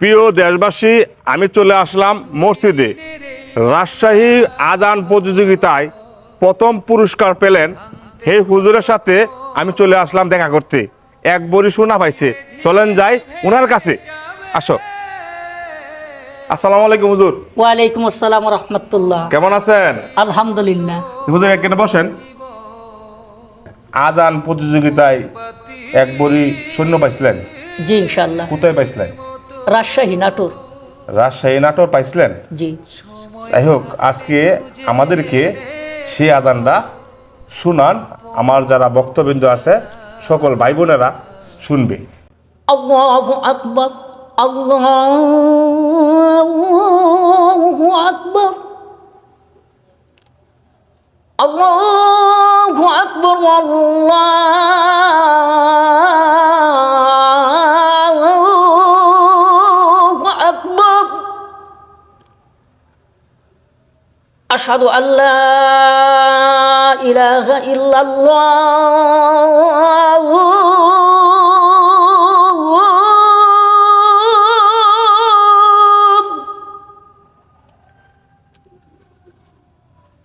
প্রিয় দেশবাসী, আমি চলে আসলাম মসজিদে। রাজশাহী আজান প্রতিযোগিতায় প্রথম পুরস্কার পেলেন এই হুজুরের সাথে আমি চলে আসলাম দেখা করতে। এক বড়ি সোনা পাইছে, চলেন যাই ওনার কাছে। আসো। আসসালামু আলাইকুম হুজুর। ওয়ালাইকুম আসসালাম রহমতুল্লাহ। কেমন আছেন? আলহামদুলিল্লাহ। হুজুর এখানে বসেন। আজান প্রতিযোগিতায় এক বড়ি সৈন্য পাইছিলেন? জি ইনশাল্লাহ। কোথায় পাইছিলেন? রাজশাহী নাটোর। রাজশাহী নাটোর পাইছিলেন? জি। যাই হোক, আজকে আমাদেরকে সেই আজানটা শুনান। আমার যারা ভক্তবৃন্দ আছে সকল ভাই বোনেরা শুনবে। আল্লাহু আকবার, আল্লাহু আকবার, আল্লাহু আকবার, আল্লাহু আকবার। আশহাদু আল্লা ইলাহা ইল্লাল্লাহ,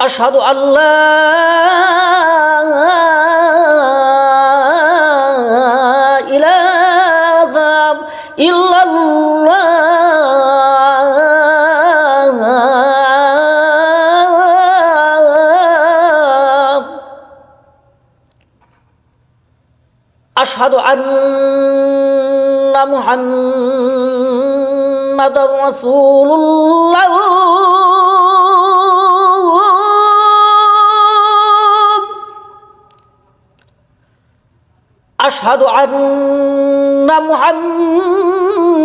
আশহাদু আল্লা ইলাহা ইল্লাল্লাহ, আশহাদু আন্না মুহাম্মাদার রাসূলুল্লাহ, আশহাদু আন্না মুহাম্মাদার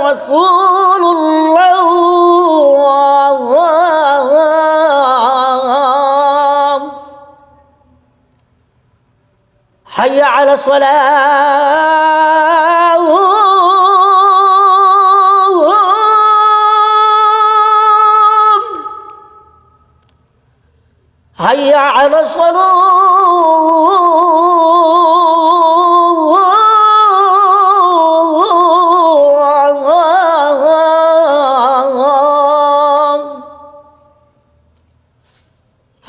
রাসূলুল্লাহ। হাইয়া আলা সালাহ, হাইয়া আলা সালাহ,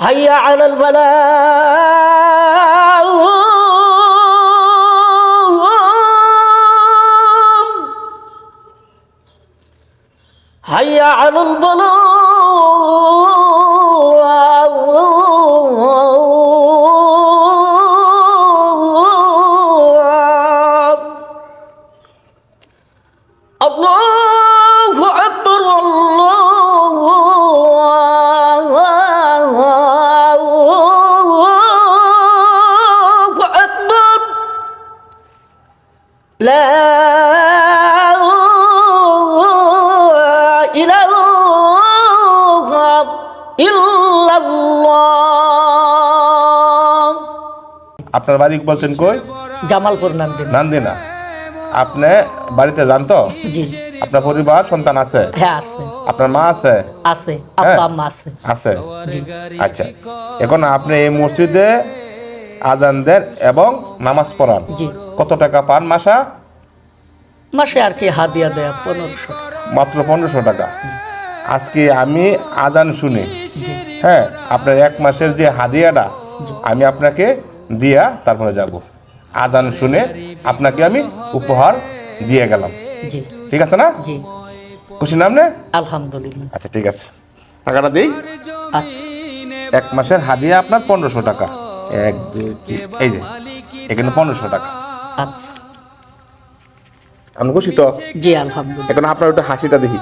হাইয়া আলাল ফালাহ, হাইয়া আলাল ফালাহ। আল্লাহু আকবার, আল্লাহু আকবার। লা ইলাহা ইল্লাল্লাহ। আপনার বাড়ি বলছেন কই? জামালপুর নান্দিনা। নান্দিনা। আপনি বাড়িতে যান তো? জি। আপনার পরিবার সন্তান আছে? হ্যাঁ আছে। আপনার মা আছে? আছে, আব্বা আম্মা আছে। আছে। জি। আচ্ছা, এখন আপনি এই মসজিদে আজান দেন এবং নামাজ পড়ান। জি। কত টাকা পান মাসা? মাসে আর কি হাদিয়া দেয়া 1500 টাকা। মাত্র 1500 টাকা। আজকে আমি আজান শুনি, জি। হ্যাঁ, আপনার এক মাসের যে হাদিয়াটা আমি আপনাকে দিয়া তারপরে যাব। আজান শুনে আপনাকে আমি উপহার দিয়ে গেলাম। জি। ঠিক আছে না? জি। খুশি না আপনি? আলহামদুলিল্লাহ। আচ্ছা ঠিক আছে, টাকাটা দিই। আচ্ছা। এক মাসের হাদিয়া আপনার 1500 টাকা। 1 2 3, এই যে এখানে 1500 টাকা। আচ্ছা। আমি খুশি তো? জি আলহামদুলিল্লাহ। এখন আপনার একটু হাসিটা দেখি।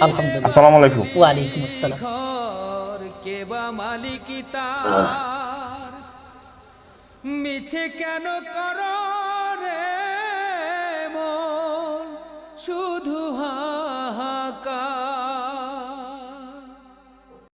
আলহামদুলিল্লাহ। আসসালামু আলাইকুম। ওয়ালাইকুম আসসালাম। মিছে কেন করো রে মন শুধু